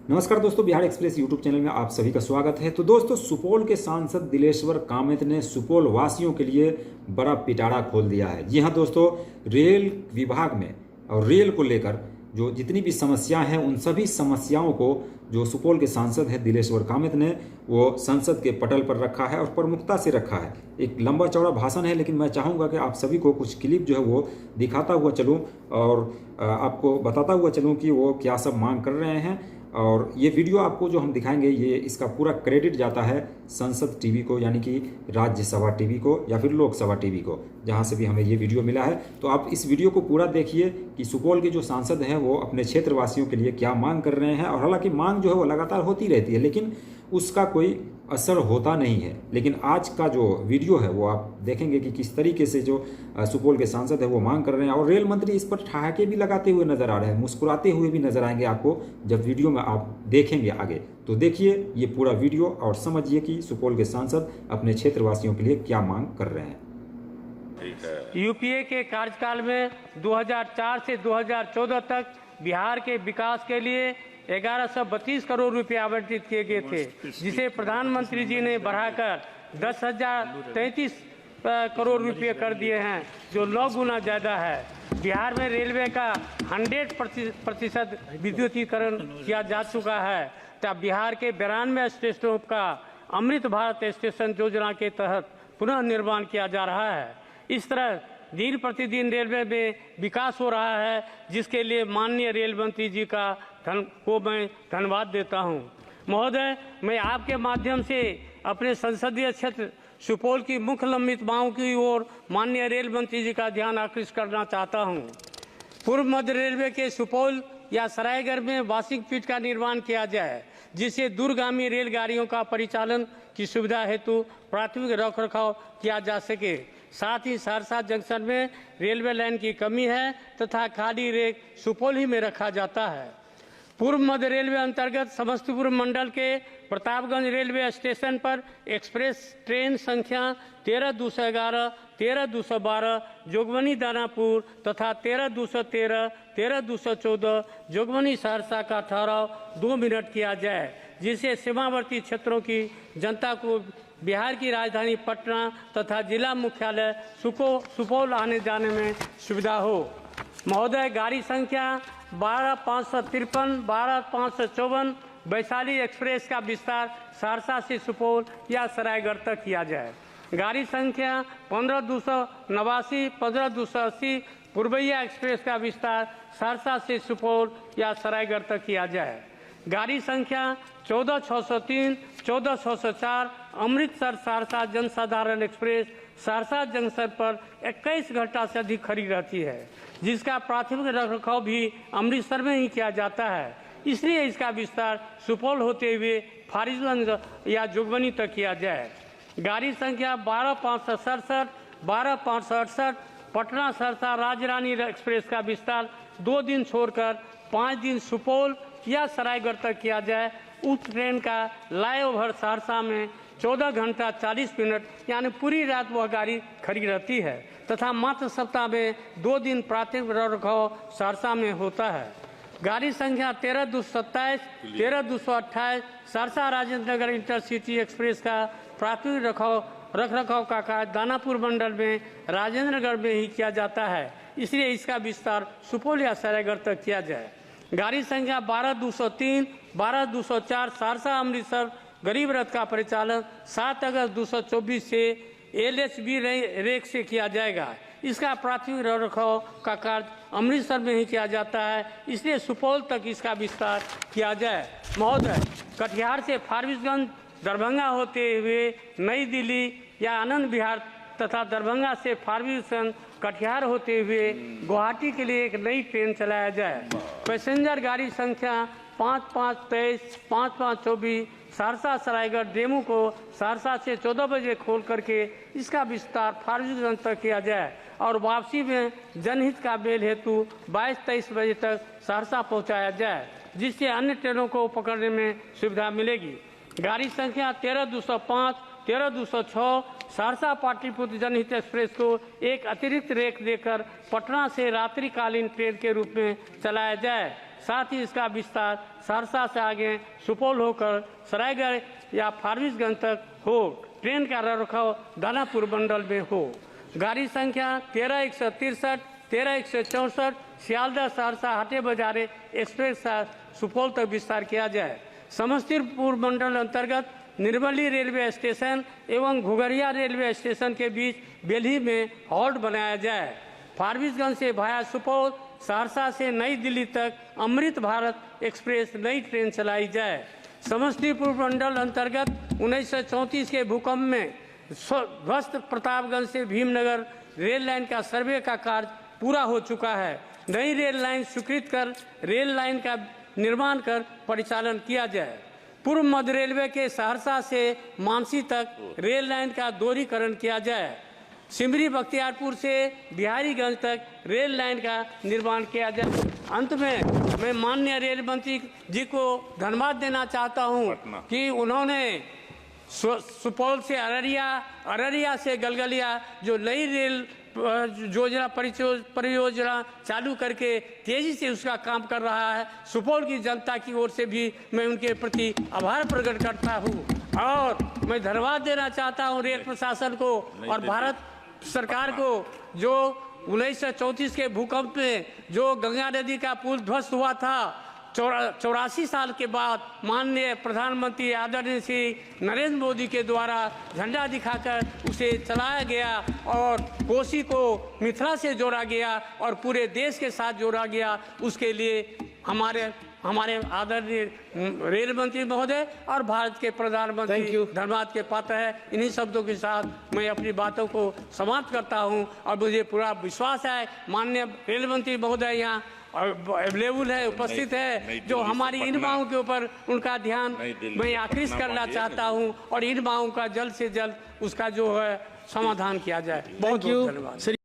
नमस्कार दोस्तों, Bihar express YouTube channel में आप सभी का स्वागत है। तो दोस्तों, सुपौल के सांसद दिलेश्वर कामत ने सुपौल वासियों के लिए बड़ा पिटारा खोल दिया है। जी हाँ दोस्तों, रेल विभाग में और रेल को लेकर जो जितनी भी समस्याएं हैं उन सभी समस्याओं को जो सुपौल के सांसद हैं दिलेश्वर कामत ने वो संसद के पटल पर रखा है और प्रमुखता से रखा है। एक लंबा चौड़ा भाषण है, लेकिन मैं चाहूँगा कि आप सभी को कुछ क्लिप जो है वो दिखाता हुआ चलूँ और आपको बताता हुआ चलूँ कि वो क्या सब मांग कर रहे हैं। और ये वीडियो आपको जो हम दिखाएंगे ये इसका पूरा क्रेडिट जाता है संसद टीवी को, यानी कि राज्यसभा टीवी को या फिर लोकसभा टीवी को, जहाँ से भी हमें ये वीडियो मिला है। तो आप इस वीडियो को पूरा देखिए कि सुपौल के जो सांसद हैं वो अपने क्षेत्रवासियों के लिए क्या मांग कर रहे हैं। और हालांकि मांग जो है वो लगातार होती रहती है, लेकिन उसका कोई असर होता नहीं है। लेकिन आज का जो वीडियो है वो आप देखेंगे कि किस तरीके से जो सुपौल के सांसद है वो मांग कर रहे हैं। और रेल मंत्री इस पर ठहाके भी लगाते हुए नजर आ रहे हैं, मुस्कुराते हुए भी नजर आएंगे आपको जब वीडियो में आप देखेंगे आगे। तो देखिए ये पूरा वीडियो और समझिए कि सुपौल के सांसद अपने क्षेत्रवासियों के लिए क्या मांग कर रहे हैं। यूपीए के कार्यकाल में 2004 से 2014 तक बिहार के विकास के लिए 1132 करोड़ रुपए आवंटित किए गए थे, जिसे प्रधानमंत्री जी ने बढ़ाकर 10,033 करोड़ रुपए कर दिए हैं, जो 9 गुना ज़्यादा है। बिहार में रेलवे का 100% विद्युतीकरण किया जा चुका है। तब बिहार के 92 स्टेशनों का अमृत भारत स्टेशन योजना के तहत पुनः निर्माण किया जा रहा है। इस तरह दिन प्रतिदिन रेलवे में विकास हो रहा है, जिसके लिए माननीय रेल मंत्री जी का मैं धन्यवाद देता हूं। महोदय, मैं आपके माध्यम से अपने संसदीय क्षेत्र सुपौल की मुख्य लंबित मांगों की ओर माननीय रेल मंत्री जी का ध्यान आकृष्ट करना चाहता हूं। पूर्व मध्य रेलवे के सुपौल या सरायगढ़ में वार्षिक पीठ का निर्माण किया जाए, जिससे दूरगामी रेलगाड़ियों का परिचालन की सुविधा हेतु प्राथमिक रखरखाव किया जा सके। साथ ही सहरसा जंक्शन में रेलवे लाइन की कमी है तथा खाली रेक सुपौल ही में रखा जाता है। पूर्व मध्य रेलवे अंतर्गत समस्तीपुर मंडल के प्रतापगंज रेलवे स्टेशन पर एक्सप्रेस ट्रेन संख्या 13-211, 13-212 जोगबनी दानापुर तथा 13-213, 13-214 जोगबनी सहरसा का ठहराव 2 मिनट किया जाए, जिससे सीमावर्ती क्षेत्रों की जनता को बिहार की राजधानी पटना तथा जिला मुख्यालय सुपौल आने जाने में सुविधा हो। महोदय, गाड़ी संख्या 12,553, 12,554 वैशाली एक्सप्रेस का विस्तार सहरसा से सुपौल या सरायगढ़ तक किया जाए। गाड़ी संख्या 15,289, 15,280 पूर्वैया एक्सप्रेस का विस्तार सहरसा से सुपौल या सरायगढ़ तक किया जाए। गाड़ी संख्या 14,603, 14,604 अमृतसर सहरसा जनसाधारण एक्सप्रेस सहरसा जंक्शन पर 21 घंटा से अधिक खड़ी रहती है, जिसका प्राथमिक रखरखाव भी अमृतसर में ही किया जाता है। इसलिए इसका विस्तार सुपौल होते हुए फारिसगंज या जोगबनी तक किया जाए। गाड़ी संख्या 12,567, 12,568 पटना सहरसा राजरानी एक्सप्रेस का विस्तार 2 दिन छोड़कर 5 दिन सुपौल या सरायगढ़ तक किया जाए। उस ट्रेन का लाईओवर सहरसा में 14 घंटा 40 मिनट यानी पूरी रात वह गाड़ी खड़ी रहती है तथा मात्र सप्ताह में 2 दिन प्राथमिक रखरखाव सहरसा में होता है। गाड़ी संख्या 13,227, 13,228 सहरसा राजेंद्र नगर इंटरसिटी एक्सप्रेस का प्राथमिक रखरखाव का कार्य दानापुर मंडल में राजेंद्र नगर में ही किया जाता है, इसलिए इसका विस्तार सुपौल या सरायगढ़ तक किया जाए। गाड़ी संख्या 12,203, 12,204 सहरसा अमृतसर गरीब रथ का परिचालन 7 अगस्त 2024 से LHB रेक से किया जाएगा। इसका प्राथमिक रखरखाव का कार्य अमृतसर में ही किया जाता है, इसलिए सुपौल तक इसका विस्तार किया जाए। महोदय, कटिहार से फारबिसगंज दरभंगा होते हुए नई दिल्ली या आनंद विहार तथा दरभंगा से फारबिसगंज कटिहार होते हुए गुवाहाटी के लिए एक नई ट्रेन चलाया जाए। पैसेंजर गाड़ी संख्या 5,523, 5,524 सहरसा सरायगढ़ डेमू को सहरसा से 14 बजे खोल करके इसका विस्तार फारबिसगंज तक किया जाए और वापसी में जनहित का बेल हेतु 22-23 बजे तक सहरसा पहुंचाया जाए, जिससे अन्य ट्रेनों को पकड़ने में सुविधा मिलेगी। गाड़ी संख्या 13,205, 13,206 सहरसा पाटलिपुत्र जनहित एक्सप्रेस को एक अतिरिक्त रेक देकर पटना से रात्रिकालीन ट्रेन के रूप में चलाया जाए। साथ ही इसका विस्तार सहरसा से आगे सुपौल होकर सरायगढ़ या फारबिसगंज तक हो। ट्रेन का रखरखाव दानापुर मंडल में हो। गाड़ी संख्या 13-163, 13-164 सियालदह सहरसा हाटे बाजारे एक्सप्रेस सुपौल तक विस्तार किया जाए। समस्तीपुर मंडल अंतर्गत निर्मली रेलवे स्टेशन एवं घुघरिया रेलवे स्टेशन के बीच बेल्ही में हॉल्ट बनाया जाए। फारबिसगंज से भाया सुपौल सहरसा से नई दिल्ली तक अमृत भारत एक्सप्रेस नई ट्रेन चलाई जाए। समस्तीपुर मंडल अंतर्गत 1934 के भूकंप में ध्वस्त प्रतापगंज से भीमनगर रेल लाइन का सर्वे का कार्य पूरा हो चुका है। नई रेल लाइन स्वीकृत कर रेल लाइन का निर्माण कर परिचालन किया जाए। पूर्व मध्य रेलवे के सहरसा से मानसी तक रेल लाइन का दोहरीकरण किया जाए। सिमरी बख्तियारपुर से बिहारीगंज तक रेल लाइन का निर्माण किया जाए। अंत में मैं माननीय रेल मंत्री जी को धन्यवाद देना चाहता हूं कि उन्होंने सुपौल से अररिया से गलगलिया जो नई रेल योजना परियोजना चालू करके तेजी से उसका काम कर रहा है। सुपौल की जनता की ओर से भी मैं उनके प्रति आभार प्रकट करता हूं और मैं धन्यवाद देना चाहता हूं रेल प्रशासन को और भारत सरकार को, जो 1934 के भूकंप में जो गंगा नदी का पुल ध्वस्त हुआ था, 84 साल के बाद माननीय प्रधानमंत्री आदरणीय श्री नरेंद्र मोदी के द्वारा झंडा दिखाकर उसे चलाया गया और कोसी को मिथिला से जोड़ा गया और पूरे देश के साथ जोड़ा गया। उसके लिए हमारे आदरणीय रेल मंत्री महोदय और भारत के प्रधानमंत्री धन्यवाद के पात्र है। इन्हीं शब्दों के साथ मैं अपनी बातों को समाप्त करता हूं और मुझे पूरा विश्वास है माननीय रेल मंत्री महोदय यहाँ अवेलेबल है, उपस्थित है, जो हमारी इन मांगों के ऊपर उनका ध्यान मैं आकृष्ट करना चाहता हूं और इन मांगों का जल्द से जल्द उसका जो है समाधान किया जाए। बहुत बहुत धन्यवाद।